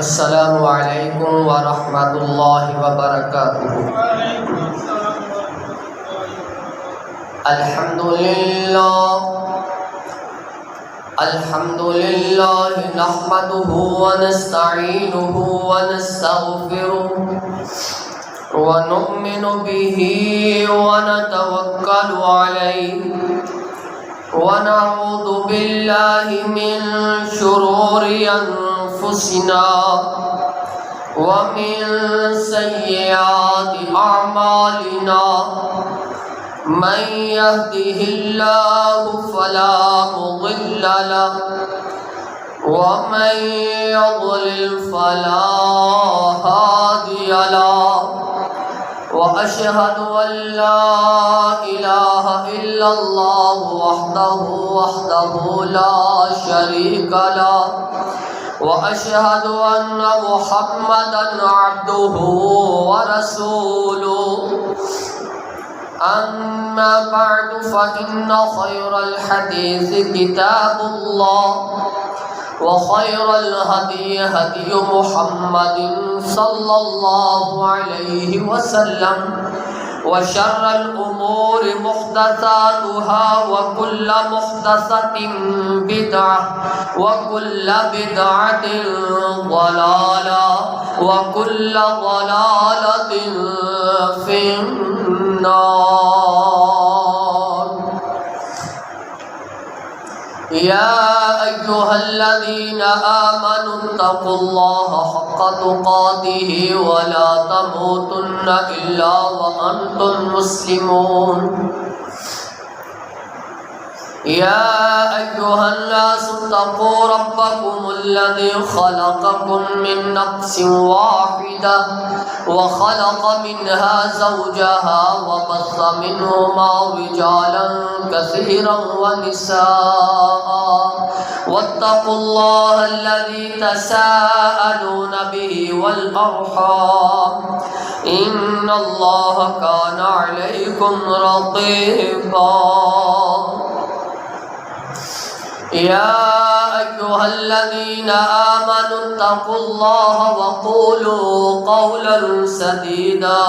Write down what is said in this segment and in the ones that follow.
السلام علیکم ورحمۃ اللہ وبرکاتہ۔ الحمد للہ نحمده ونستعینه ونستغفره ونؤمن به ونتوکل علیہ ونعوذ باللہ من شرور انفسنا ومن سیئات اعمالنا من يهده الله فلا مضل له ومن يضلل فلا هادي له وأشهد أن لا إله إلا الله وحده لا شريك له وأشهد أن محمدا عبده ورسوله أما بعد فإن خير الحديث كتاب الله وخير الهدي هدي محمد صلى الله عليه وسلم وشر الأمور محدثاتها وكل محدثة بدعة وكل بدعة ضلالة وكل ضلالة في النار۔ يا أيها الذين آمنوا اتقوا الله حق تقاته ولا تموتن إلا وأنتم مسلمون۔ يا أيها الناس اتقوا ربكم الذي خلقكم من نفس واحدة وخلق منها زوجها وبث منهما رجالا كثيرا ونساء واتقوا الله الذي تساءلون به والأرحام إن الله كان عليكم رقيبا۔ يا أيها الذين آمنوا اتقوا الله وقولوا قولا سديدا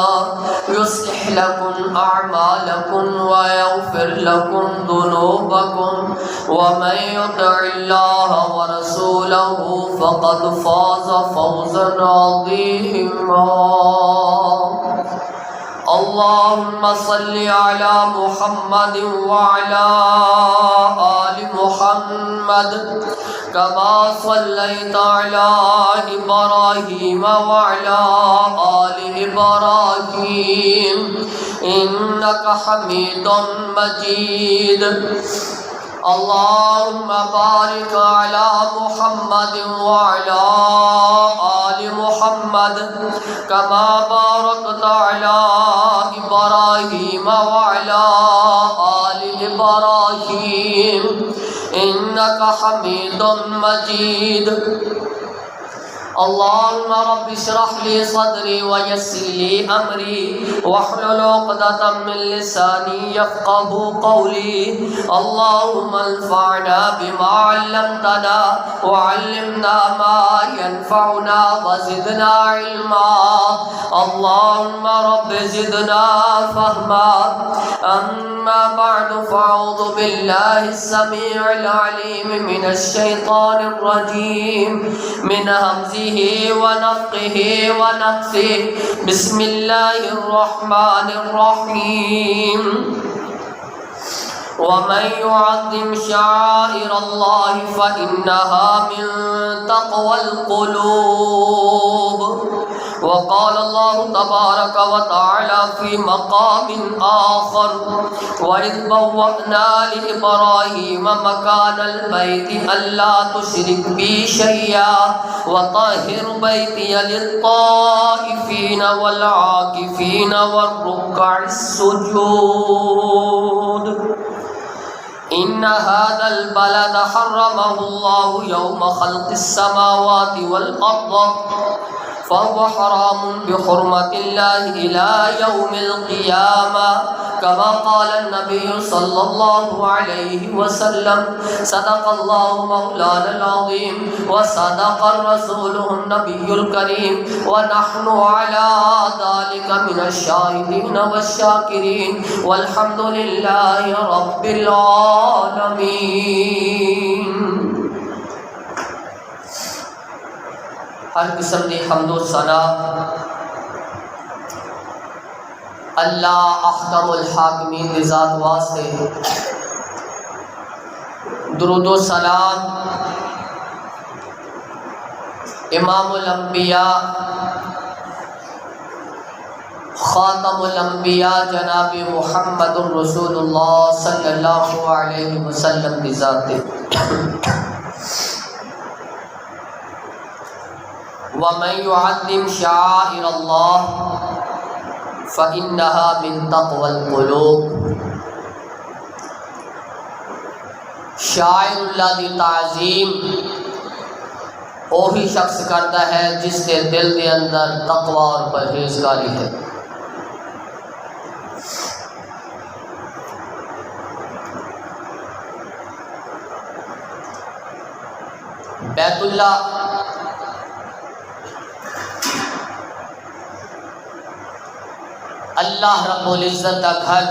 يصلح لكم أعمالكم ويغفر لكم ذنوبكم ومن يطع الله ورسوله فقد فاز فوزا عظيما۔ اللهم صل على محمد وعلى آل محمد كما صليت على إبراهيم وعلى آل إبراهيم إنك حميد مجيد۔ اللهم بارك على محمد وعلى آل محمد كما باركت على إبراهيم وعلى آل إبراهيم إنك حميد مجيد۔ اللهم رب اشرح لي صدري ويسر لي أمري واحلل عقدة من لساني يفقهوا قولي۔ اللهم انفعنا بما علمتنا وعلمنا ما ينفعنا وزدنا علما۔ اللهم رب زدنا فهما۔ أما بعد فأعوذ بالله السميع العليم من الشيطان الرجيم من همزه ونفخه ونفثه۔ بسم الله الرحمن الرحيم۔ ومن يعظم شعائر الله فإنها من تقوى القلوب۔ وقال الله تبارك وتعالى في مقام آخر وإذ بوأنا لإبراهيم مكان البيت ألا تشرك بي شيئا وطهر بيتي للطائفين والعاكفين والركع السجود۔ إن هذا البلد حرمه الله يوم خلق السماوات والأرض فهو حرام بحرمة الله إلى يوم القيامة كما قال النبي صلى الله عليه وسلم صدق الله مولانا العظيم وصدق رسوله النبي الكريم ونحن على ذلك من الشاهدين والشاكرين والحمد لله رب العالمين. ہر قسم کی حمد و ثنا اللہ احکم الحاکمین دی ذات واسطے، درود و سلام امام الانبیاء خاتم الانبیاء جناب محمد رسول اللہ صلی اللہ علیہ وسلم دی ذات دے. وَمَن يُعَظِّمْ شَعَائِرَ اللَّهِ فَإِنَّهَا مِن تَقْوَى الْقُلُوبِ. شاعر اللہ دی تعظیم وہی شخص کرتا ہے جس کے دل کے اندر تقوی اور پرہیزگاری ہے. بیت اللہ اللہ رب العزت کا گھر،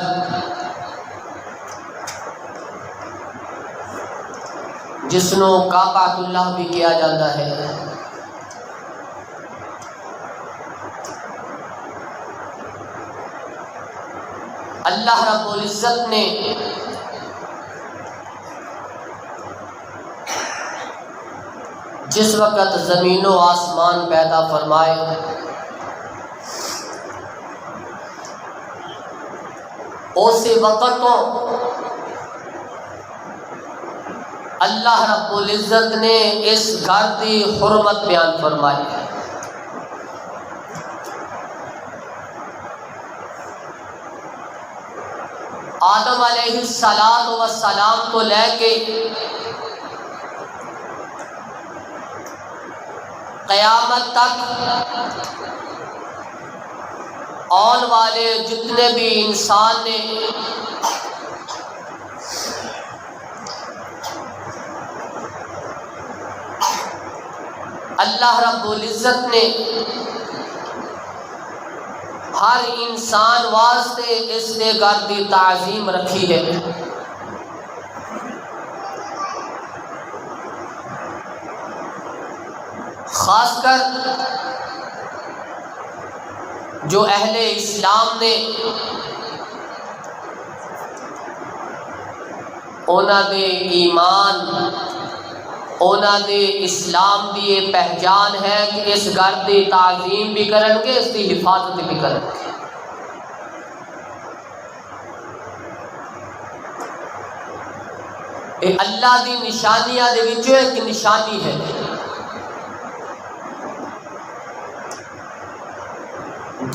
جس نو کعبۃ اللہ بھی کیا جاتا ہے. اللہ رب العزت نے جس وقت زمین و آسمان پیدا فرمائے، اسی وقت تو اللہ رب العزت نے اس گھر کی حرمت بیان فرمائی. آدم علیہ السلام تو لے کے قیامت تک آن والے جتنے بھی انسان نے اللہ رب العزت نے ہر انسان واسطے اس نے گھر کی تعظیم رکھی ہے. خاص کر جو اہل اسلام نے اونا دے ایمان، اونا دے اسلام دی یہ پہچان ہے کہ اس گھر دی تعظیم بھی کرن گے، اس دی حفاظت بھی کرن گے. اللہ دی نشانیاں دے وچوں ایک نشانی ہے.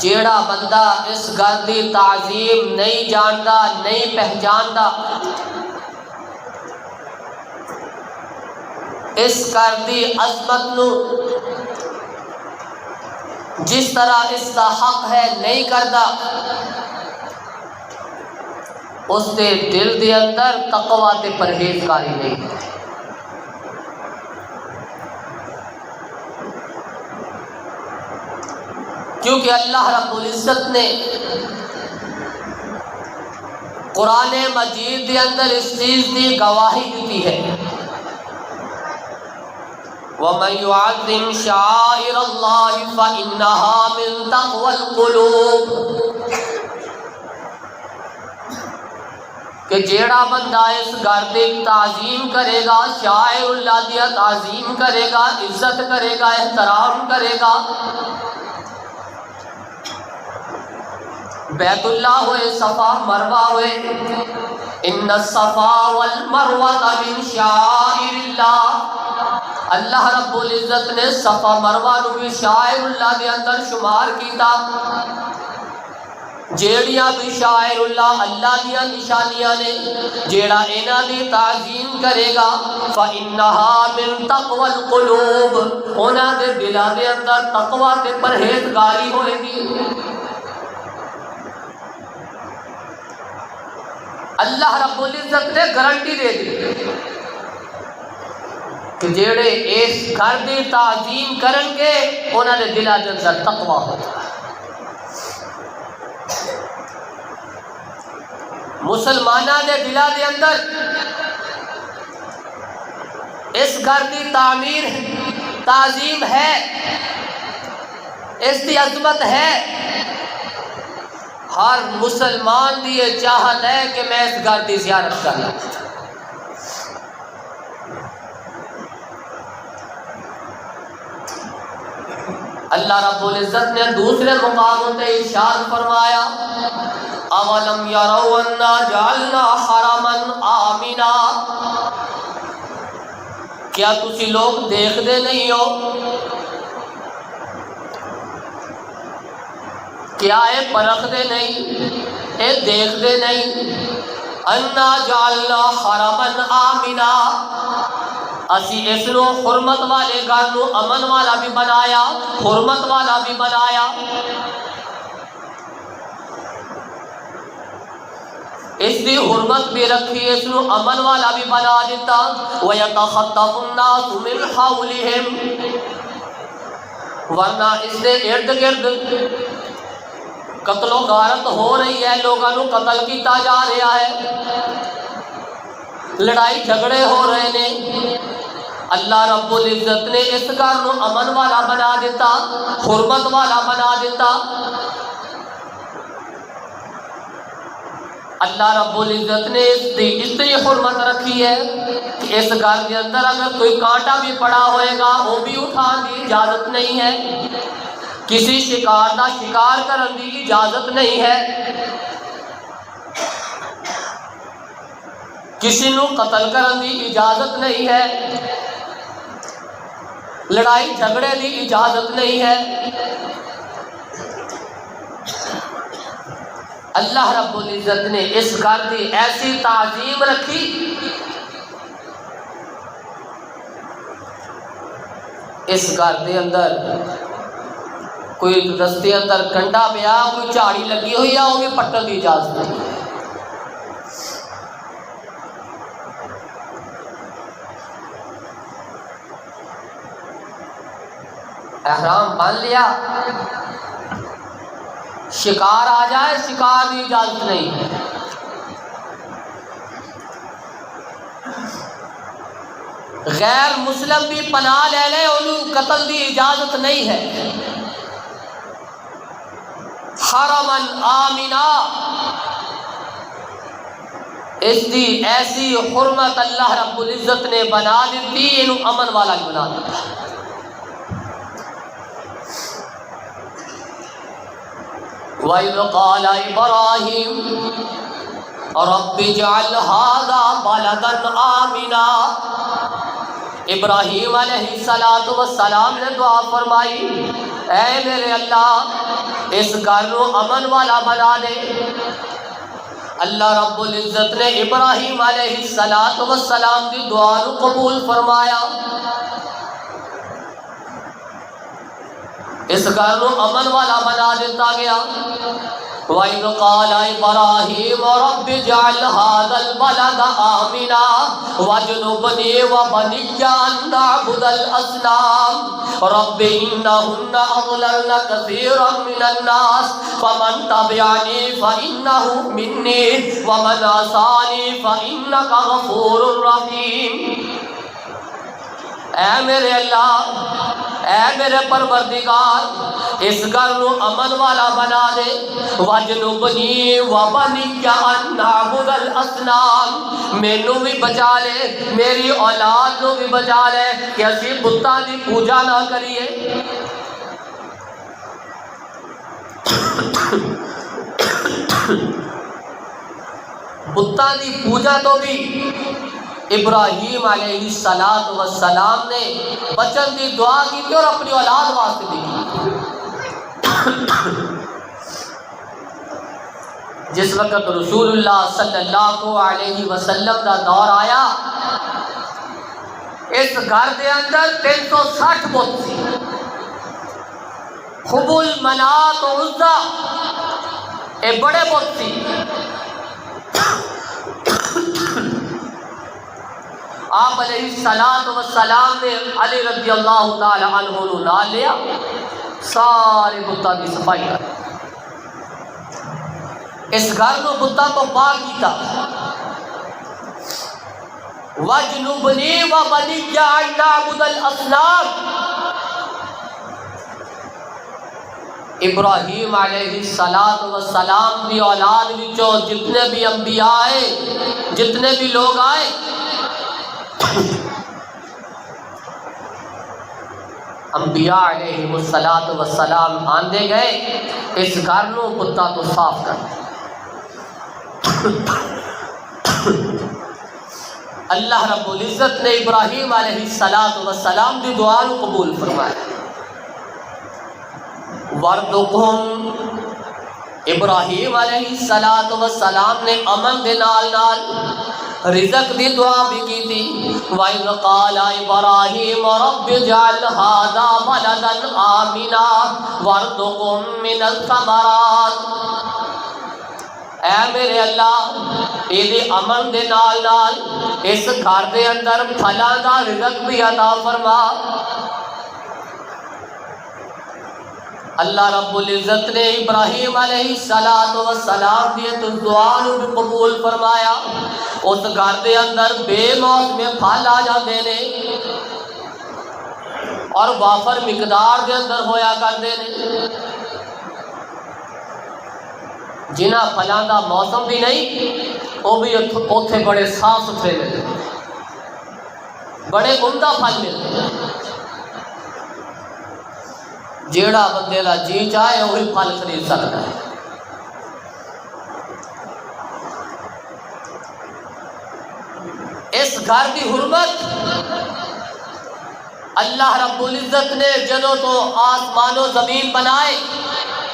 جیڑا بندہ اس گھر دی تعظیم نہیں جاندا، نہیں پہچاندا، اس گھر دی عظمت نو جس طرح اس کا حق ہے نہیں کردا، اس دے دل دے اندر تقوی تے پرہیزگاری نہیں. کیونکہ اللہ رب العزت نے قرآن مجید کے اندر اس چیز کی گواہی دیتی ہے. وَمَن يُعَظِّمْ شَعَائِرَ اللَّهِ فَإِنَّهَا مِن تَقْوَى الْقُلُوبِ. کہ جیڑا بندہ اس گھر دی تعظیم کرے گا، شاعر اللہ دی تعظیم کرے گا، عزت کرے گا، احترام کرے گا، بیت اللہ ہوئے، صفا مروہ ہوئے، ان الصفا والمروہ من شعائر اللہ. اللہ رب العزت نے صفا مروہ نو بھی شاعر اللہ دے اندر شمار کیتا. جیڑیاں بھی شاعر اللہ دیا نشانیاں نے، جیڑا انہاں دی تعظیم کرے گا فَإِنَّهَا مِن تَقْوَى الْقُلُوبِ، انہاں دے دلاں دے اندر تقوی تے پرہیزگاری ہوئے گی۔ اللہ رب العزت نے گارنٹی دے دی کہ جیڑے اس گھر دی تعظیم کرن گے انہاں دے دلاں دے اندر تقوی ہوگا۔ مسلمانہ دے دلاں دے اندر اس گھر دی تعمیر تعظیم ہے، اس دی عظمت ہے۔ ہر مسلمان دی یہ چاہت ہے کہ میں اس گھر دی زیارت کرنا۔ اللہ رب العزت نے دوسرے مقاموں تے ارشاد فرمایا اولم یروا انا جعلنا حرما آمنا، کیا تسی لوگ دیکھ دے نہیں ہو، کیا اے پرکھ دے نہیں، اے دیکھ دے نہیں، انا جعلنا حرما آمنا، اسی اس نو حرمت والے گھر نو امن والا بھی بنایا، حرمت والا بھی بنایا۔ اس دی حرمت بھی رکھی، اس نو امن والا بھی بنا دیتا۔ وَيَتَخَطَّفُ النَّاسُ مِنْ حَوْلِهِمْ، ورنہ اس دے ارد گرد قتل و غارت ہو رہی ہے، لوگوں نو قتل کیتا جا رہا ہے، لڑائی جھگڑے ہو رہے نے۔ اللہ رب العزت نے اس گھر نو امن والا بنا دیتا، حرمت والا بنا دیتا۔ اللہ رب العزت نے اس کی اتنی حرمت رکھی ہے کہ اس گھر کے اندر اگر کوئی کانٹا بھی پڑا ہوئے گا وہ بھی اٹھان کی اجازت نہیں ہے، کسی شکار کا شکار کرنے کی اجازت نہیں ہے، کسی نو قتل کرنے کی اجازت نہیں ہے، لڑائی جھگڑے کی اجازت نہیں ہے۔ اللہ رب العزت نے اس گھر کی ایسی تعظیم رکھی، اس گھر دے اندر کوئی رستے اندر کنڈا پیا، کوئی جھاڑی لگی ہوئی ہے، وہ بھی پٹن کی اجازت نہیں۔ احرام باندھ لیا، شکار آ جائے، شکار کی اجازت نہیں۔ غیر مسلم بھی پناہ لے لے، انہوں قتل کی اجازت نہیں ہے۔ حرمن آمنا، اس دی ایسی حرمت اللہ رب العزت نے بنا دیتی، انہوں امن والا بھی بنا دیتا۔ وَإِذْ قَالَ إِبْرَاهِيمُ رَبِّ اجْعَلْ هَذَا بَلَدًا آمِنًا، ابراہیم علیہ السلام نے دعا فرمائی، اے میرے اللہ اس گھر کو امن والا بنا دے۔ اللہ رب العزت نے ابراہیم علیہ السلام کی دعا کو قبول فرمایا، اس گھر کو امن والا بنا دیتا گیا۔ وَإِذْ قَالَ إِبْرَاهِيمُ رَبِّ اجْعَلْ هَذَا الْبَلَدَ آمِنًا وَاجْنُبْنِي وَبَنِيَّ أَن نَّعْبُدَ الْأَصْنَامَ رَبِّ إِنَّهُنَّ أَضْلَلْنَ كَثِيرًا مِّنَ النَّاسِ فَمَن تَبِعَنِي فَإِنَّهُ مِنِّي وَمَنْ عَصَانِي فَإِنَّكَ غَفُورٌ رَّحِيمٌ۔ اے میرے اللہ، اے میرے پروردگار اس گھر کو امن والا بنا دے۔ وَجْنُبْنِي وَبَنِيَّ أَن نَّعْبُدَ الْأَصْنَامَ، مینوں بھی بچا لے، میری اولاد کو بھی بچا لے کہ اسی بتاں دی پوجا نہ کریے۔ بتاں دی پوجا تو بھی ابراہیم علیہ السلام نے بچن دی دعا کی تھی اور اپنی اولاد واسطے بھی کی۔ جس وقت رسول اللہ صلی اللہ علیہ وسلم کا دور آیا، اس گھر دے اندر 360 بت سی، حبل، منات و عزا، یہ بڑے بت سی۔ آپ علیہ السلام نے علی رضی اللہ تعالی عنہ کو نال لیا، سارے بتاں کی صفائی کر، اس گھر کو بتاں تو پاک کیتا۔ وَجْنُبْنِي وَبَنِيَّ أَن نَعْبُدَ الْأَصْنَامَ، ابراہیم علیہ السلام کی اولاد وچوں جتنے بھی انبیاء آئے، جتنے بھی لوگ آئے، انبیاء علیہ السلام آندے گئے اس گھر نو بتاں تو صاف کر۔ اللہ رب العزت نے ابراہیم علیہ السلام کی دعا کو قبول فرمایا۔ وَرْزُقْهُمْ، ابراہیم علیہ السلام نے امن دے نال نال رزق دی دعا بھی کی تھی۔ وَإِذْ قَالَ إِبْرَاهِيمُ رَبِّ اجْعَلْ هَٰذَا بَلَدًا آمِنًا وَارْزُقْهُم مِّنَ الثَّمَرَاتِ، اے میرے اللہ یہ امن دے نال نال اس گھر دے اندر پھلاں دا رزق بھی عطا فرما۔ اللہ رب العزت نے ابراہیم علیہ السلام دی دعا نو بھی قبول فرمایا۔ اس گھر دے اندر بے موسم پھل آ جاندے نے اور وافر مقدار دے اندر ہویا کردے نے، جنہ پھلاں دا موسم بھی نہیں وہ بھی اوتھے بڑے صاف ستھرے ملتے، بڑے عمدہ پھل ملتے ہیں، جیڑا بندے دا جی چاہے وہی پھل خرید سکتا ہے۔ اس گھر کی حرمت اللہ رب العزت نے جدوں تو آسمان و زمین بنائے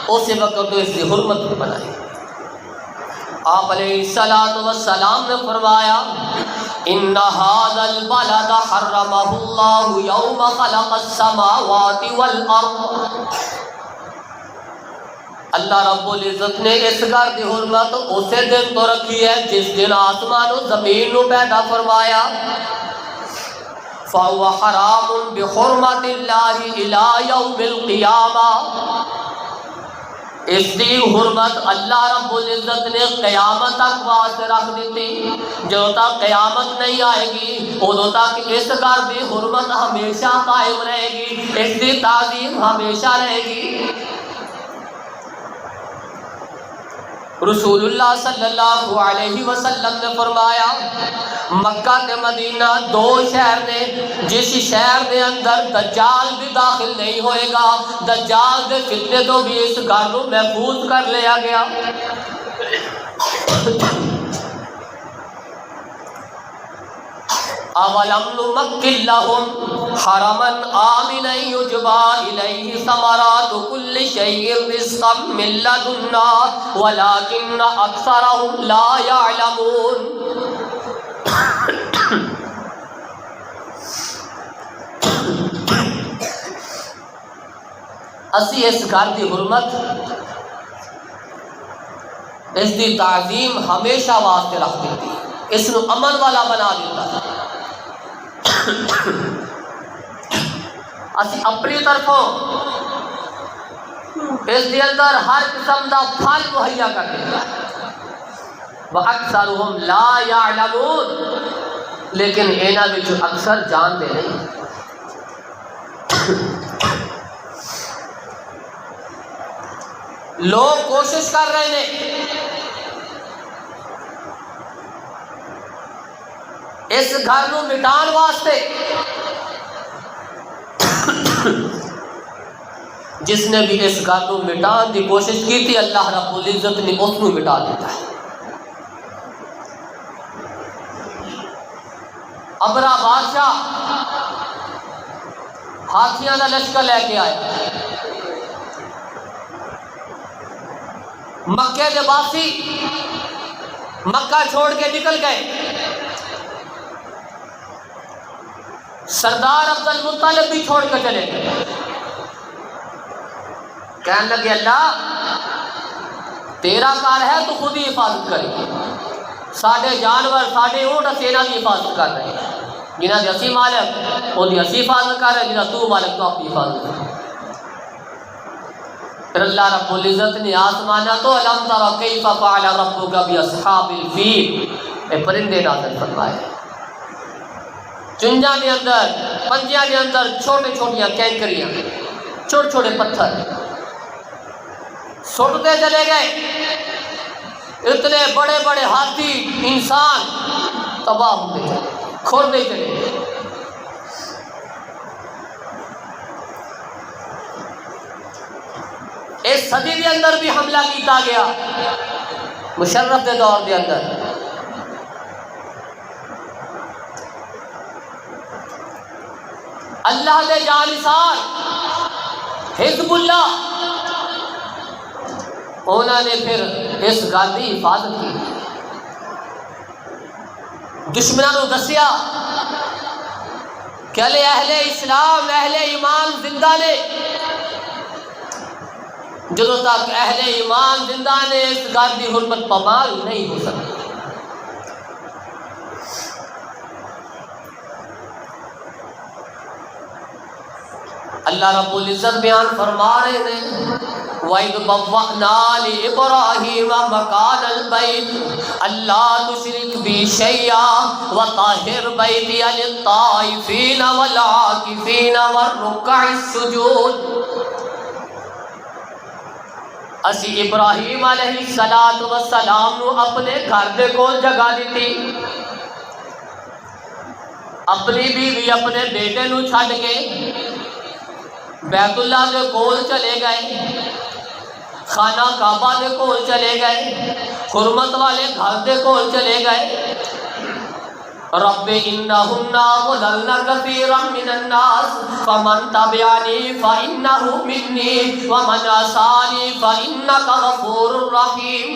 اسی وقت تو اس کی حرمت بھی بنائی۔ آپ علیہ السلام نے فرمایا ان هذا البلد حرمه الله يوم خلق السماوات والارض، اللہ رب العزت نے اس گھر کی حرمت اسی دن تو رکھی ہے جس دن آسمان و زمین کو پیدا فرمایا۔ فهو حرام بحرمت اللہ الى یوم القیامہ، اس دی حرمت اللہ رب العزت نے قیامت تک واسطے رکھ دیتی۔ جو تک قیامت نہیں آئے گی ادو تک اس گھر کی حرمت ہمیشہ قائم رہے گی، اس کی تعظیم ہمیشہ رہے گی۔ رسول اللہ صلی اللہ علیہ وسلم نے فرمایا مکہ تے مدینہ دو شہر نے، جس شہر دے اندر دجال بھی داخل نہیں ہوئے گا، دجال دے فتنے تو بھی اس گھر کو محفوظ کر لیا گیا۔ اولم نمکن لہم حرما آمنا یجبا الیہ ثمرات کل شیء رزقا من لدنا ولکن اکثرهم لا یعلمون۔ اسی اس گھر کی حرمت، اس کی تعظیم ہمیشہ واسطے رکھ دیتی، اس کو امن والا بنا دیتا۔ اسی اپنی طرفوں اس کے اندر ہر قسم کا پھل مہیا کر دیتا ہے۔ وَأَكْثَرُهُمْ لَا يَعْلَمُونَ، لیکن اینا بچو اکثر جان دے نہیں۔ لوگ کوشش کر رہے ہیں اس گھر کو مٹان واسطے، جس نے بھی اس گھر کو مٹان کی کوشش کی تھی اللہ رب العزت نے اس کو مٹا دیتا ہے۔ ابرا بادشاہ ہاتھیاں کا لشکر لے کے آیا، مکے کے باسی مکہ چھوڑ کے نکل گئے. سردار عبد المطلب بھی چھوڑ کے چلے گئے. کہنے لگے اللہ تیرا کار ہے تو خود ہی حفاظت کرے. ساڈے جانور ساڈے اونٹ اسی انہاں دی حفاظت کر رہے ہیں. جنہاں دی اسی مالک وہ دی اسی حفاظت کر رہے ہیں, جنہاں تو مالک تو اپنی حفاظت کر. پھر اللہ رب العزت نے آسمانہ تو الم تر کیف فعل ربک باصحاب الفیل اے پرندے نازل فرمائے. چنجاں دے اندر پنجیاں دے اندر چھوٹے چھوٹیاں کینکریاں چھوٹے چھوٹے پتھر سٹتے چلے گئے. اتنے بڑے بڑے ہاتھی انسان تباہ ہوتے چلے کھردے چلے گئے. اس صدی کے اندر بھی حملہ کیتا گیا. مشرف کے دور کے اندر اللہ دے جانثار حزب اللہ انہوں نے پھر اس گل کی حفاظت کی. دشمنوں کو دسیا کہ اہل اسلام اہل ایمان زندہ نے. جدو تک اہل ایمان زندہ نے اس گل کی حرمت پامال نہیں ہو سکتی. اللہ رب العزت بیان فرما رہے ہیں وَإِذْ بَوَّأْنَا لِإِبْرَاهِيمَ مَكَانَ الْبَيْتِ أَلَّا تُشْرِكْ بِي شَيْئًا وَطَهِّرْ بَيْتِيَ لِلطَّائِفِينَ وَالْعَاكِفِينَ وَالرُّكَّعِ السُّجُودِ. اسی ابراہیم علیہ السلام نو اپنے گھر دے کول جگہ دیتی. اپنی بیوی اپنے بیٹے نو چھڈ کے بیت اللہ کے کول چلے گئے, خانہ کعبہ کے کول چلے گئے, حرمت والے گھر کے کول چلے گئے. رب انہن ضللن کثیرا من الناس فمن تبعنی فانہ منی ومن عصانی فانک غفور رحیم.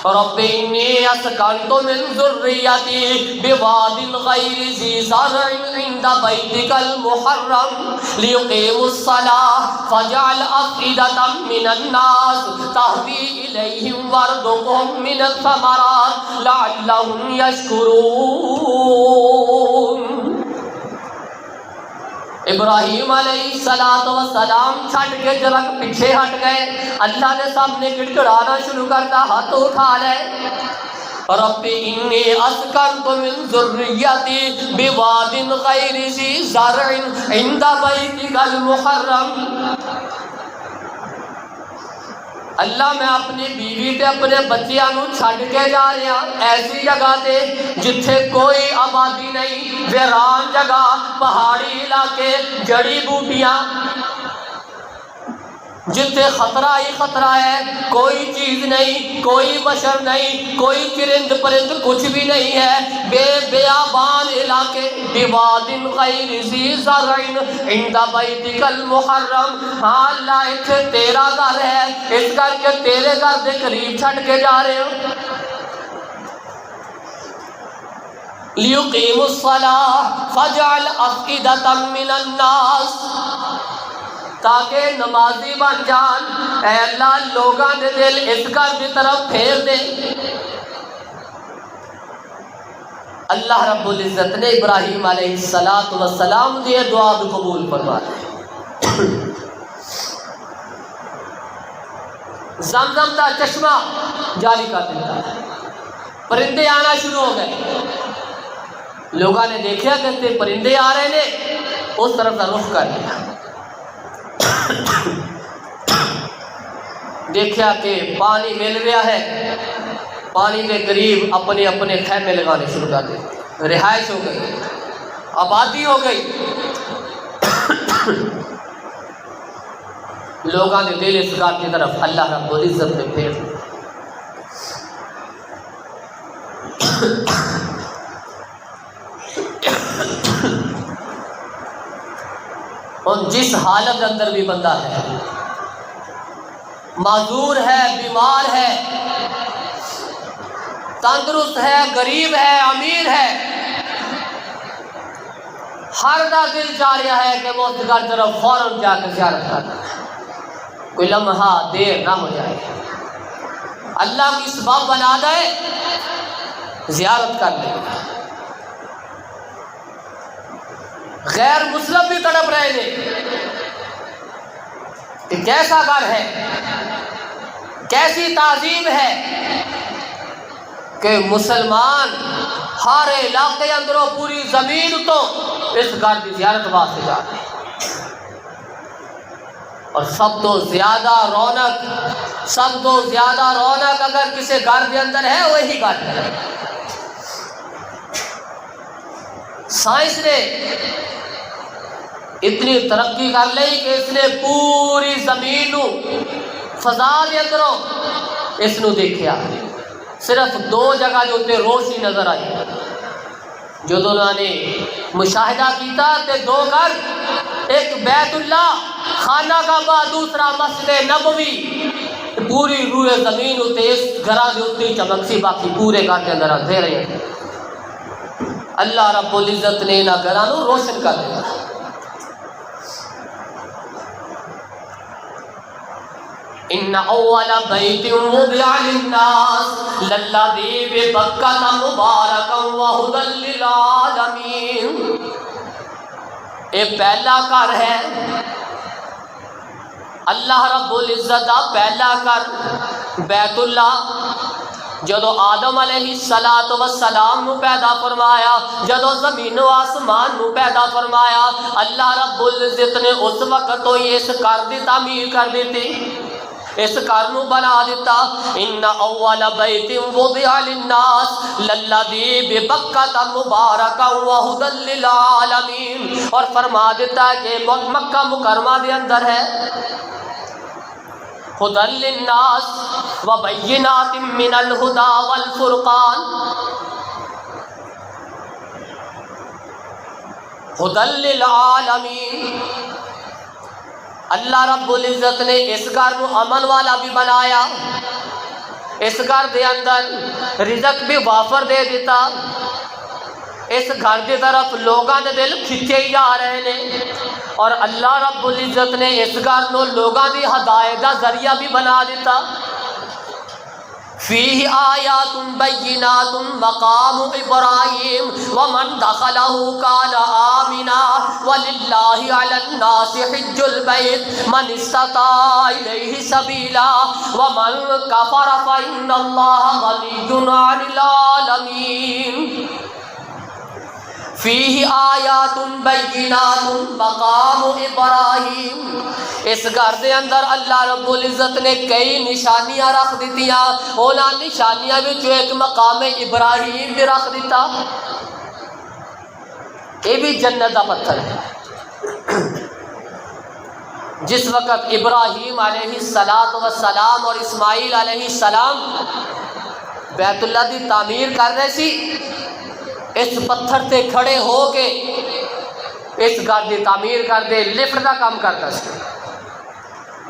رب انی اسکنت من ذریتی بواد غیر ذی زرع عند بیتک المحرم لیقیموا الصلاة فاجعل افئدة من الناس تہوی الیہم وارزقہم من الثمرات لعلہم یشکرون. ابراہیم علیہ السلام چھٹ کے جرک پیچھے ہٹ گئے. اللہ نے سامنے گڑگڑانا شروع کرتا, ہاتھ اٹھا لے. رب انی اسکنت من ذریتی بواد غیر ذی زرع عند بیتک المحرم. اللہ میں اپنی بیوی تے اپنے بچیاں نو چھڈ کے جا رہا ایسی جگہ تے جتھے کوئی آبادی نہیں, ویران جگہ, پہاڑی علاقے, جڑی بوٹیاں, جتھے خطرہ ہی خطرہ ہے, کوئی چیز نہیں, کوئی بشر نہیں, کوئی چرند پرند کچھ بھی نہیں ہے, بے بیابان علاقے. بواد غیر ذی زرع عند بیتک المحرم. ہاں اللہ اتھے تیرا گھر ہے, اس کر کے تیرے گھر دے قریب چھڈ کے جا رہے ہو. لیقیموا الصلاة فاجعل افئدة من الناس, تاکہ نمازی بن جان. اے اللہ لوگاں دے دل اس گھر کی طرف پھیر دے. اللہ رب العزت نے ابراہیم علیہ السلام دی دعا بھی قبول فرما لی. زمزم دا چشمہ جاری کر دیتا, پرندے آنا شروع ہو گئے. لوگاں نے دیکھا کہ پرندے آ رہے نے, اس طرف کا رخ کر لیا. دیکھا کہ پانی مل رہا ہے, پانی کے قریب اپنے اپنے خیمے لگانے شروع کر دے. رہائش ہو گئی, آبادی ہو گئی. لوگاں نے دل اس گھر کی طرف اللہ رب العزت نے پھیر. اور جس حالت اندر بھی بندہ ہے معذور ہے، بیمار ہے، تندرست ہے، غریب ہے، امیر ہے، ہر دا دل چاہ رہا ہے کہ وہ اس گھر طرف فوراً جا کے زیارت کرنا، کوئی لمحہ دیر نہ ہو جائے، اللہ کی سبب بنا دے، زیارت کر لے۔ غیر مسلم بھی تڑپ رہے تھے کہ کیسا گھر ہے، کیسی تعظیم ہے کہ مسلمان ہر علاقے اندروں پوری زمین تو اس گھر کی زیارت واسطے جا رہے ہیں۔ اور سب تو زیادہ رونق اگر کسی گھر کے اندر ہے وہی گھر ہے۔ سائنس نے اتنی ترقی کر لی کہ اس نے پوری زمین نو فضا دے اندروں اس نو دیکھیا، صرف دو جگہ جو تے روشنی نظر آئی، جو انہوں نے مشاہدہ کیتا تے دو گھر، ایک بیت اللہ خانہ کعبہ، دوسرا مسجد نبوی، پوری روئے زمین ہوتے اس گھرہ دے ہوتی چمکسی، باقی پورے گھر کے اندر اندھیرے ہیں۔ اللہ رب العزت نے نہ گھرانو روشن کر دیا۔ ان اول بیت وضع للناس للذی ببکۃ مبارکا وہدی للعالمین، یہ پہلا گھر ہے، اللہ رب العزت کا پہلا گھر بیت اللہ، جدو آدم علیہ السلام نو پیدا فرمایا، جدو زمین و آسمان نو پیدا فرمایا، اللہ رب العزت نے اس وقت تو اس گھر دی تعمیر کر دیتی، اس گھر نو بنا دیتا۔ ان اول بیت وضع للناس للذی ببکۃ مبارکا وہدی للعالمین، اور فرما دیتا ہے کہ مکہ مکرمہ دے اندر ہے ہدی للناس وبینات من الہدی والفرقان، ہدی للعالمین۔ اللہ رب العزت نے اس گھر کو امن والا بھی بنایا، اس گھر دے اندر رزق بھی وافر دے دیتا، اس گھر کی طرف لوگاں دے دل کھچے ہی جا رہے ہیں، اور اللہ رب العزت نے اس گھر کو لوگاں دی ہدایت دا ذریعہ بھی بنا دیتا۔ فیہ آیات بینات مقام ابراہیم ومن دخلہ کان آمنا وللہ علی الناس حج البیت من استطاع الیہ سبیلا ومن کفر فإن اللہ غنی عن العالمین۔ فیہ آیات بینات مقام ابراہیم، اس گھر دے اندر اللہ رب العزت نے کئی نشانیاں رکھ دیتیاں، اونا نشانیاں وچوں ایک مقام ابراہیم بھی رکھ دیتا، یہ بھی جنت دا پتھر ہے۔ جس وقت ابراہیم علیہ السلام اور اسماعیل علیہ السلام بیت اللہ دی تعمیر کر رہے سی، اس پتھر تے کھڑے ہو کے اس گھر دی تعمیر کر دے، لفٹ دا کام کرتا سی،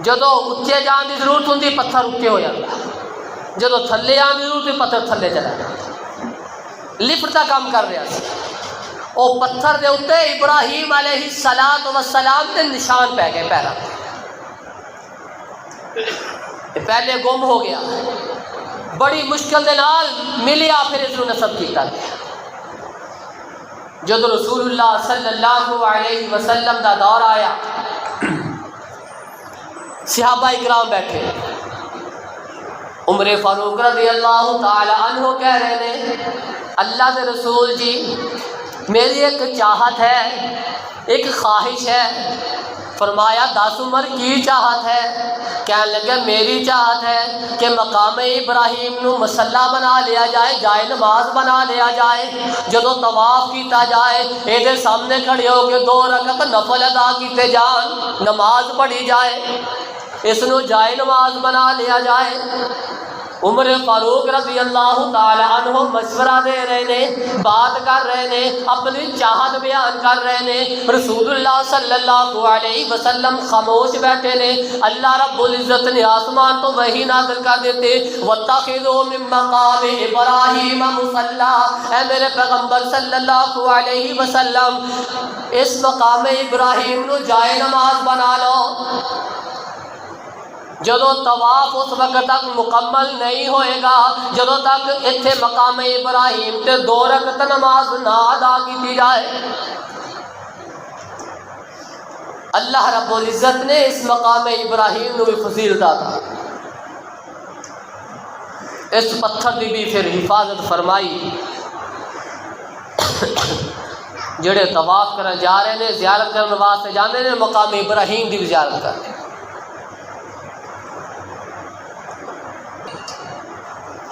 جدو اچھے جان دی ضرورت ہوندی پتھر اچھے ہو جاتا، جدو تھلے جان دی ضرورت ہوندی پتھر تھلے چلا جاتا، لفٹ دا کام کر رہا سی۔ او پتھر دے اتے ابراہیم علیہ السلام تے نشان پہ گئے پیرا، پہلے گم ہو گیا، بڑی مشکل دے نال ملیا، پھر اس نصب کیتا گیا۔ جب رسول اللہ صلی اللہ علیہ وسلم دا دور آیا، صحابہ اکرام بیٹھے، عمر فاروق رضی اللہ تعالی عنہ کہہ رہے ہیں اللہ کے رسول جی میری ایک چاہت ہے، ایک خواہش ہے۔ فرمایا 10 عمر کی چاہت ہے؟ کہنے لگے میری چاہت ہے کہ مقام ابراہیم نو مسلح بنا لیا جائے، جائے نماز بنا لیا جائے، جدو طواف کیتا جائے یہ سامنے کھڑے ہو کے 2 رکعت نفل ادا کیتے جان، نماز پڑھی جائے، اس نو جائے نماز بنا لیا جائے۔ عمر فاروق رضی اللہ تعالی عنہ مشورہ دے رہے نے، بات کر رہے نے، اپنی چاہت بیان کر رہے نے، رسول اللہ صلی اللہ علیہ وسلم خاموش بیٹھے نے۔ اللہ رب العزت نے آسمان تو وحی نازل کر دیتے، وَاتَّخِذُوا مِن مَّقَامِ إِبْرَاهِيمَ مُصَلًّى، اے میرے پیغمبر صلی اللہ علیہ وسلم اس مقام ابراہیم نو جائے نماز بنا لو۔ جدو طواف اس وقت تک مکمل نہیں ہوئے گا جدو تک اتھے مقام ابراہیم تے 2 رکعت نماز نہ ادا کی جائے۔ اللہ رب العزت نے اس مقام ابراہیم نو بھی فضیلت عطا، اس پتھر دی بھی پھر حفاظت فرمائی۔ جڑے طواف کرن جا رہے نے، زیارت کرن واسطے جاندے نے، مقام ابراہیم دی بھی زیارت کرتے ہیں۔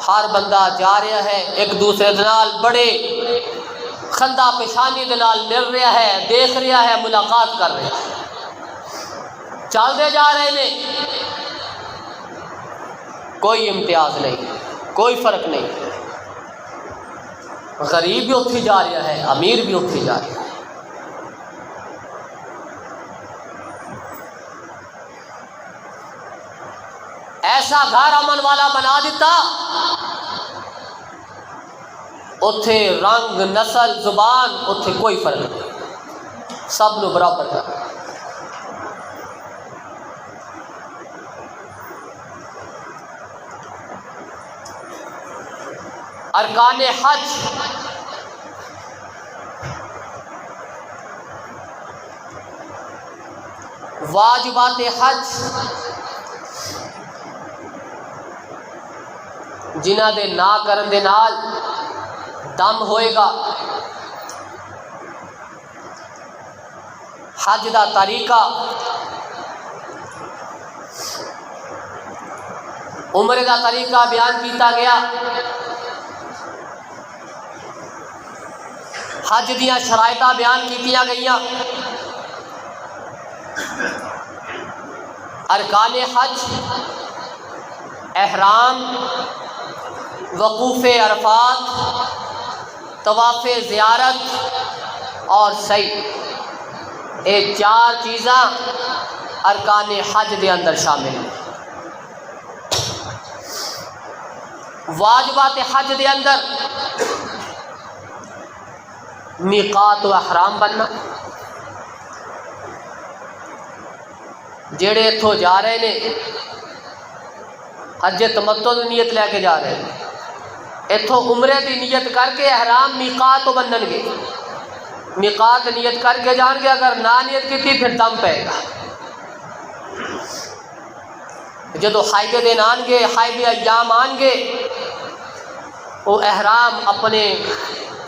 ہر بندہ جا رہا ہے ایک دوسرے دنال بڑے خندہ پیشانی دنال مل رہا ہے، دیکھ رہا ہے، ملاقات کر رہا ہے، چل دے جا رہے نے، کوئی امتیاز نہیں، کوئی فرق نہیں۔ غریب بھی اتھی جا رہا ہے، امیر بھی اتھی جا رہا ہے۔ ایسا گھر امن والا بنا دیتا، اتھے رنگ، نسل، زبان، اتھے کوئی فرق نہیں، سب نو برابر کر۔ ارکان حج، واجبات حج جنہ دے نہ کرن دے نال دم ہوئے گا۔ حج دا طریقہ، عمرے دا طریقہ بیان کیتا گیا، حج دیاں شرائطاں بیان کیتیاں گئیاں۔ ارکان حج، احرام، وقوف عرفات، طواف زیارت اور سعی، یہ 4 چیزاں ارکان حج دے اندر شامل ہیں۔ واجبات حج دے اندر میقات و احرام بننا، جڑے اتھوں جا رہے نے حج تمتع دی نیت لے کے جا رہے ہیں، اتھوں عمرے دی نیت کر کے احرام میقات تو بنن گے، میقات نیت کر کے جان گے، اگر نہ نیت کی تھی پھر دم پائے گا۔ جدو حائد دن آن گے، حائد ایام آن گے، وہ احرام اپنے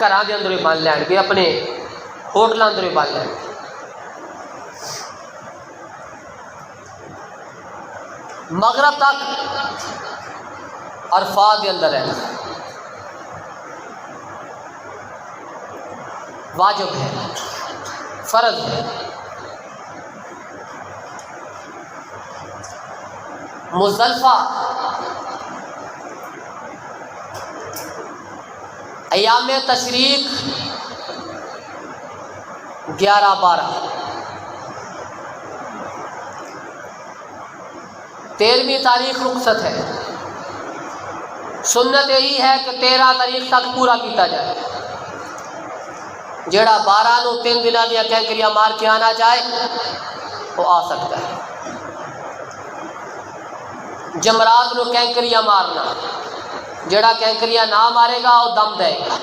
گھراں دے اندر ہی بن لین گے، اپنے ہوٹلاں اندر ہی بن لین گے۔ مغرب تک عرفات دے اندر رہنا واجب ہے، فرض ہے۔ مزدلفہ ایام تشریق 11-12، 13ویں تاریخ رخصت ہے۔ سنت یہی ہے کہ 13 تاریخ تک پورا کیتا جائے۔ جڑا 12 نو 3 دنوں دیا کینکریاں مار کے آنا چاہے وہ آ سکتا ہے۔ جمرات نو کینکریاں مارنا، جڑا کینکریاں نہ مارے گا وہ دم دے گا۔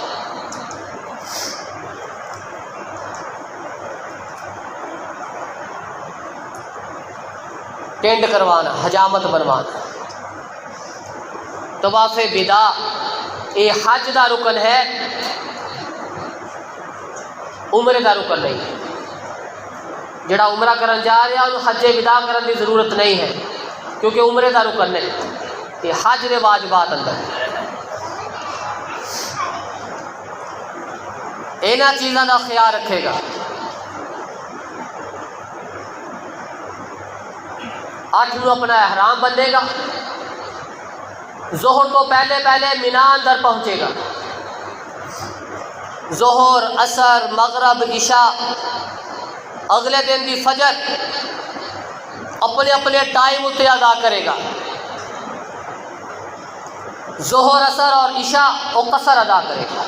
ٹینڈ کروانا، حجامت بنوانا، طواف وداع، یہ حج دا رکن ہے، عمرے دا رکن نہیں ہے۔ جڑا عمرہ کرن جا رہا انہوں حج وداع کرن دی ضرورت نہیں ہے، کیونکہ عمرے دا رکن نہیں، یہ حج دے واجبات اندر۔ اینا چیزاں دا خیال رکھے گا۔ 8 نو اپنا احرام بندے گا، ظہر تو پہلے پہلے مینا اندر پہنچے گا، ظہر، عصر، مغرب، عشاء، اگلے دن دی فجر اپنے اپنے ٹائم اتنے ادا کرے گا۔ ظہر، عصر اور عشاء وہ قصر ادا کرے گا۔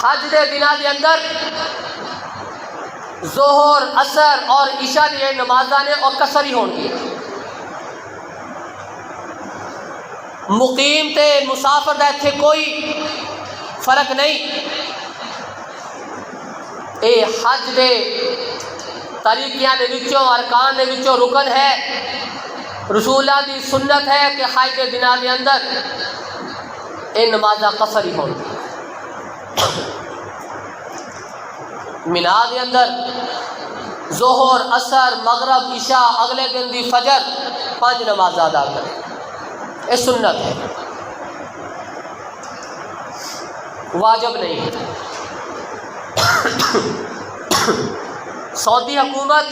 حج دے دنوں دے اندر ظہر، عصر اور عشاء دی نمازاں نے اور قصر ہی ہون گی۔ مقیم تے مسافر دا اتھے کوئی فرق نہیں۔ اے حج دے طریقیاں دے وچوں، ارکان دے وچوں رکن ہے۔ رسول اللہ دی سنت ہے کہ حج دے دنوں دے اندر اے نمازاں قصر ہی ہون گی۔ مینا دے اندر ظہر، عصر، مغرب، عشاء، اگلے دن دی فجر 5 نماز ادا کرے، یہ سنت ہے، واجب نہیں ہے۔ سعودی حکومت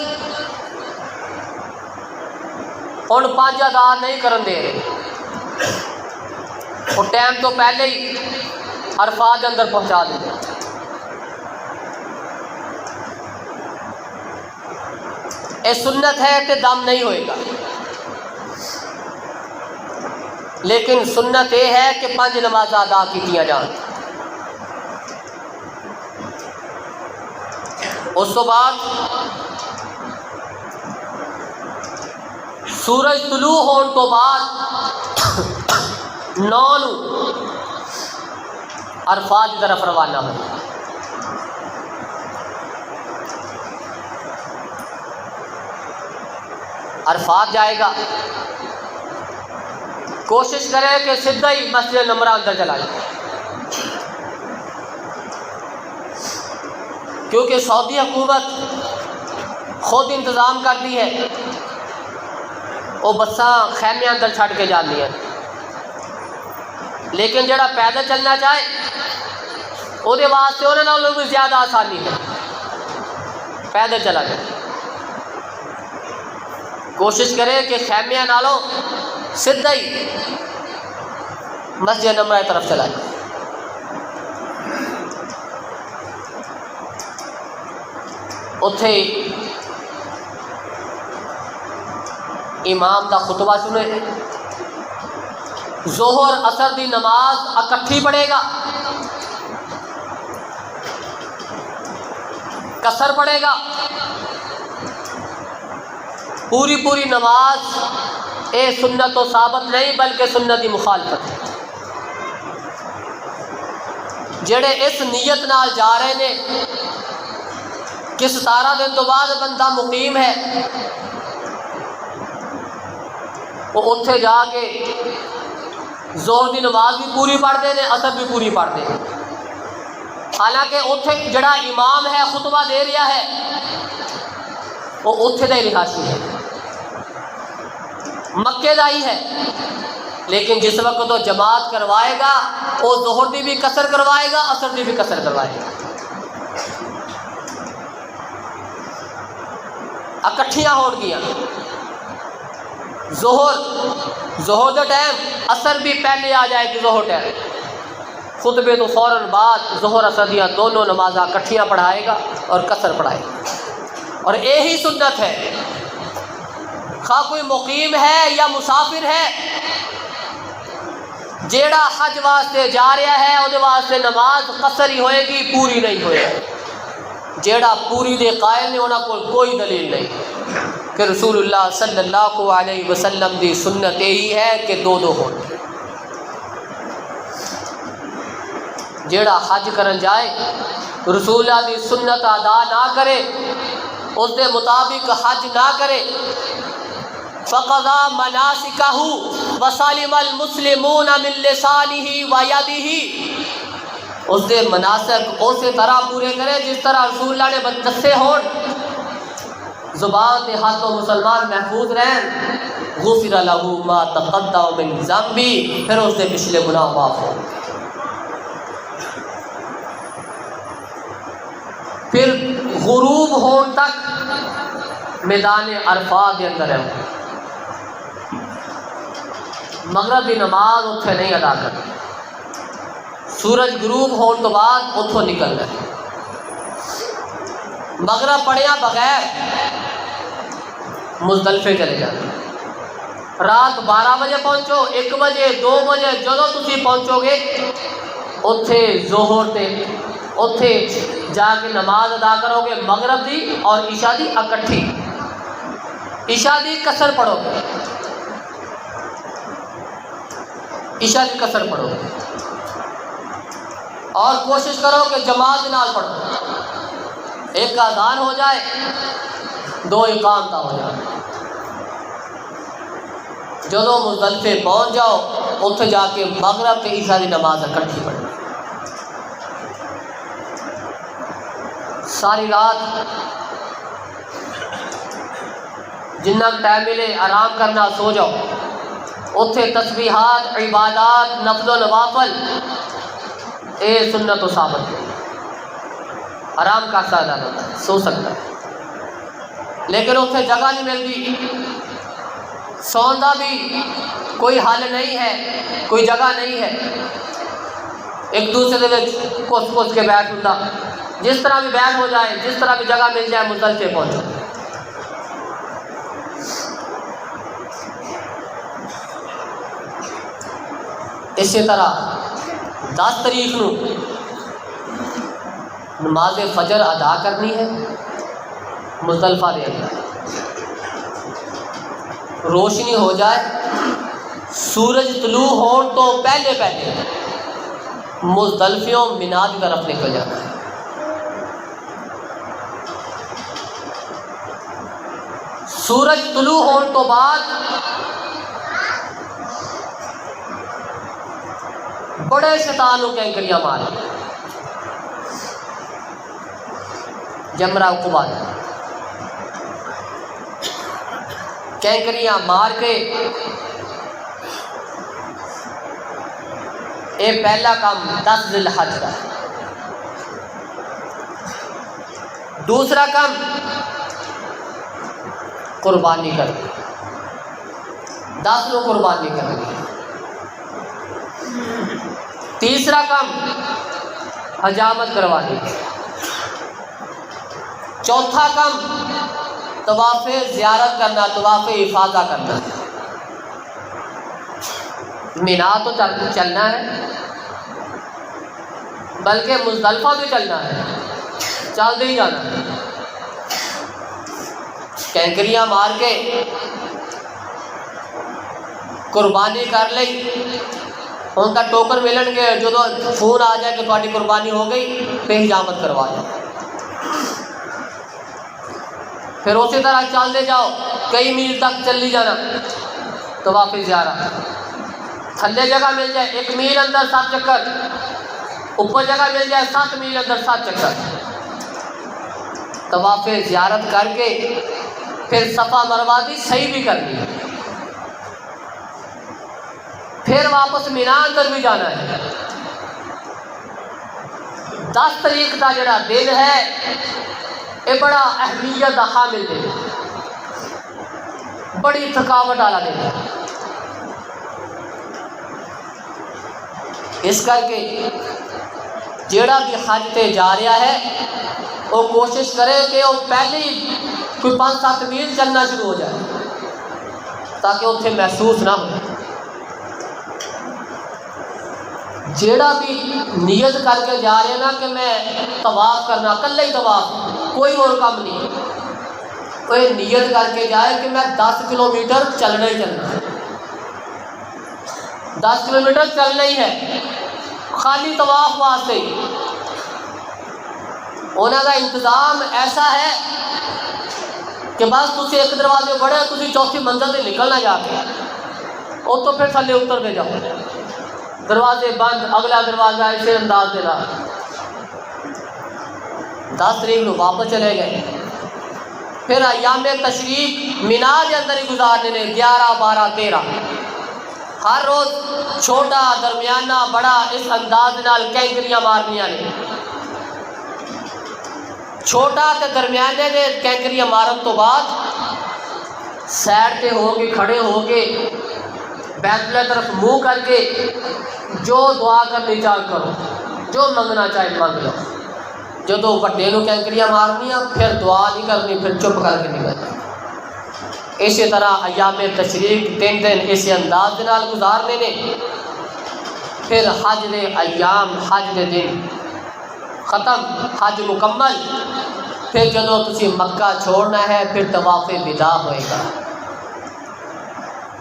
ہن 5 ادا نہیں کرن دے رہے، وہ ٹائم تو پہلے ہی عرفات اندر پہنچا دیں۔ اے سنت ہے کہ دم نہیں ہوئے گا، لیکن سنت یہ ہے کہ 5 نماز ادا کیتیاں جان۔ اس تو بعد سورج طلوع ہون تو بعد 9 عرفات کی طرف روانہ ہو۔ عرفات جائے گا، کوشش کرے کہ سیدھا ہی مسجد نمرہ اندر چلا جائے، کیونکہ سعودی حکومت خود انتظام کرتی ہے، وہ بساں خیمے اندر چھڑ کے جاتی ہیں، لیکن جڑا پیدل چلنا چاہے وہ واسطے انہوں نے بھی زیادہ آسانی ہے، پیدل چلا جائے۔ کوشش کرے کہ خیمیاں نالوں سیدھا ہی مسجد نمرہ کی طرف چلا جائے۔ اتھے امام دا خطبہ سنے، ظہر عصر دی نماز اکٹھی پڑھے گا، قصر پڑھے گا، پوری نماز اے سنت و ثابت نہیں بلکہ سنت کی مخالفت ہے۔ جڑے اس نیت نال جا رہے نے کہ 17 دن تو بعد بندہ مقیم ہے، وہ اتھے جا کے ظہر دی نماز بھی پوری پڑھتے ہیں، عصر بھی پوری پڑھتے ہیں، حالانکہ اتھے جڑا امام ہے خطبہ دے رہا ہے وہ اتھے دا ہی رہائشی ہے، مکے دا ہی ہے، لیکن جس وقت وہ جماعت کروائے گا وہ ظہر دی بھی قصر کروائے گا، عصر دی بھی قصر کروائے گا، اکٹھیاں ہو گیا۔ ظہر دا ٹائم عصر بھی پہلے آ جائے گی، ظہر ٹائم خطبے تو فوراً بعد ظہر عصر دیاں دونوں نمازاں اکٹھیاں پڑھائے گا اور قصر پڑھائے گا، اور یہی سنت ہے، خواہ کوئی مقیم ہے یا مسافر ہے، جیڑا حج واسطے جا رہا ہے وہ واسطے نماز قصر ہی ہوئے گی، پوری نہیں ہوئے گی۔ جیڑا پوری دے قائل نہیں، انہاں کول کوئی دلیل نہیں کہ رسول اللہ صلی اللہ علیہ وسلم دی سنت یہی ہے کہ 2 ہو۔ جیڑا حج کرن جائے رسول اللہ دی سنت ادا نہ کرے، اس دے مطابق حج نہ کرے، فَقَضَى مَنَاسِكَهُ وَسَلِمَ الْمُسْلِمُونَ مِنْ لِسَانِهِ وَيَدِهِ، اس دے مناسک اسی طرح پورے کرے جس طرح رسول اللہ نے دسے ہون، زبان دے ہاتھوں مسلمان محفوظ رہیں، غفر لہ ما تقدم من ذنبی، پھر اس دے پچھلے گناہ معاف ہو۔ پھر غروب ہون تک میدان عرفات کے اندر ہے، مغرب کی نماز اتنے نہیں ادا کرنی، سورج غروب ہونے تو بعد اتوں نکلنا ہے۔ مغرب پڑھیا بغیر مزدلفے چلے جانا، رات 12 بجے پہنچو، 1 بجے 2 بجے جدوں تسی پہنچو گے اتھے ظہر تے اتھے جا کے نماز ادا کرو گے، مغرب دی اور عشاء دی اکٹھی، عشاء دی قصر پڑھو گے، عشاء دی قصر پڑھو گے، اور کوشش کرو کہ جماعت نال پڑھو، ایک اذان ہو جائے 2 اقامتہ ہو جائے، جدو مزدلفے پہنچ جاؤ اتنے جا کے مغرب تے عشاء دی نماز اکٹھی پڑھو، ساری رات جنہ ٹائم ملے آرام کرنا سو جاؤ، اتنے تسبیحات، عبادات، نفل و نوافل اے سنت و ثابت ہے، آرام کر سکتا ہے، سو سکتا ہے، لیکن اتنے جگہ نہیں ملتی، سون کا بھی کوئی حل نہیں ہے، کوئی جگہ نہیں ہے، ایک دوسرے کے کس کے بیٹھ ہوتا، جس طرح بھی بیٹھ ہو جائے، جس طرح بھی جگہ مل جائے مزدلفے پہنچو۔ اسی طرح 10 تاریخ نو نماز فجر ادا کرنی ہے مزدلفہ دے اندر، روشنی ہو جائے، سورج طلوع ہون تو پہلے پہلے مزدلفیوں مینا کی طرف نکل جانا ہے، سورج طلوع ہون تو بعد بڑے شیطان کو کینکریاں مار جمرہ عقبہ کینکریاں مار کے اے پہلا کام 10 ذی الحج کا، دوسرا کام قربانی کر دی، 10 لوگ قربانی کر دی، تیسرا کام حجامت کروا دی، چوتھا کام طواف زیارت کرنا، طواف افاضہ کرنا، مینا تو چلنا ہے بلکہ مزدلفہ بھی چلنا ہے، چلتے ہی جانا ہے، کینکریاں مار کے قربانی کر لی، ان کا ٹوکن ملن گے، جو فون آ جائے کہ تھوڑی قربانی ہو گئی پہ حجامت کروا جائے، پھر اسی طرح چلتے جاؤ، کئی میل تک چلی جانا، طواف زیارت، تھلے جگہ مل جائے 1 میل اندر 7 چکر، اوپر جگہ مل جائے 7 میل اندر 7 چکر، طواف زیارت کر کے پھر صفا مروہ دی صحیح بھی کرنی ہے، پھر واپس مینا اندر بھی جانا ہے۔ 10 تاریخ کا جڑا دن ہے یہ بڑا اہمیت کا حامل دن ہے، بڑی تھکاوٹ والا دن ہے، اس کر کے جیڑا بھی حج تے جا رہا ہے وہ کوشش کرے کہ وہ پہلے ہی کوئی 5-7 میل چلنا شروع ہو جائے تاکہ اتنے محسوس نہ ہو، جیڑا بھی نیت کر کے جا رہے نا کہ میں طواف کرنا، کلے ہی طواف، کوئی اور کام نہیں، وہ نیت کر کے جائے کہ میں 10 کلومیٹر چلنا ہی چلنا ہے، 10 کلومیٹر چلنا ہی ہے، خالی طواف واسطے ہی، انہوں کا انتظام ایسا ہے کہ بس تسی ایک دروازے بڑھے تسی چوتھی منزل سے نکلنا جا کے، اور تو پھر تھلے اتر دے جاؤ، دروازے بند، اگلا دروازہ اسے انداز دے رہا۔ 10 تاریخ کو واپس چلے گئے، پھر ایام تشریق مینا کے اندر ہی گزارنے نے، 11 12 13 ہر روز چھوٹا درمیانہ بڑا اس انداز نال کینکریاں مارنیاں نے، چھوٹا تے درمیانے دے کینکریاں مارن تو بعد سائڈ تے ہو کے کھڑے ہو کے بیت اللہ طرف منہ کر کے جو دعا کرنی چاہ کرو، جو منگنا چاہے مانگ لو۔ جدو وڈے نو کینکریاں مارنیاں پھر دعا نہیں کرنی، پھر چپ کر کے نکلنا۔ اسی طرح ایام تشریق 3 دن اسی انداز کے نال گزارنے نے، پھر حج دے ایام، حج دے دن ختم، حج مکمل، پھر جدو تسی مکہ چھوڑنا ہے پھر طواف وداع ہوئے گا۔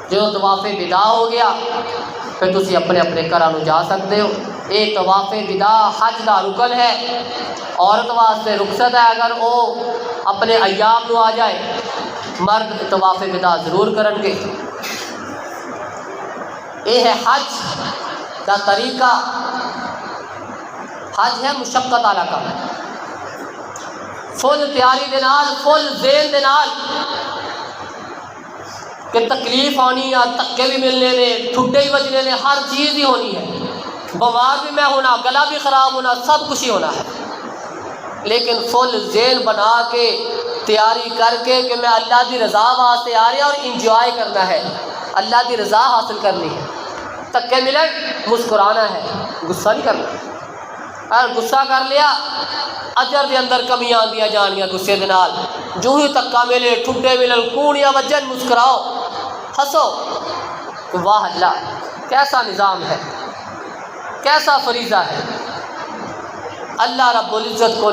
جو طواف وداع ہو گیا پھر تسی اپنے اپنے گھراں نوں جا سکتے ہو۔ یہ طواف وداع حج دا رکن ہے، عورت واسطے رخصت ہے اگر وہ اپنے ایام نو آ جائے، مرد طواف وداع ضرور کرن گے۔ یہ ہے حج دا طریقہ۔ حج ہے مشقت والا کام، فل تیاری دے نال، فل ذہن دے نال کہ تکلیف آنی ہے، تکے بھی ملنے نے، ٹھڈے ہی بجنے نے، ہر چیز ہی ہونی ہے، بیمار بھی میں ہونا، گلا بھی خراب ہونا، سب کچھ ہی ہونا ہے، لیکن فل ذہن بنا کے تیاری کر کے کہ میں اللہ دی رضا واسطے آ رہا اور انجوائے کرنا ہے، اللہ دی رضا حاصل کرنی ہے۔ تکے ملن مسکرانا ہے، غصہ نہیں کرنا۔ اگر غصہ کر لیا اجر دے اندر کمیاں آندیاں جانیاں غصے دے نال۔ جو ہی تکا ملے، ٹھڈے ملن، کوڑیاں وجن، مسکراؤ، ہنسو۔ واہ اللہ، کیسا نظام ہے، کیسا فریضہ ہے۔ اللہ رب العزت کو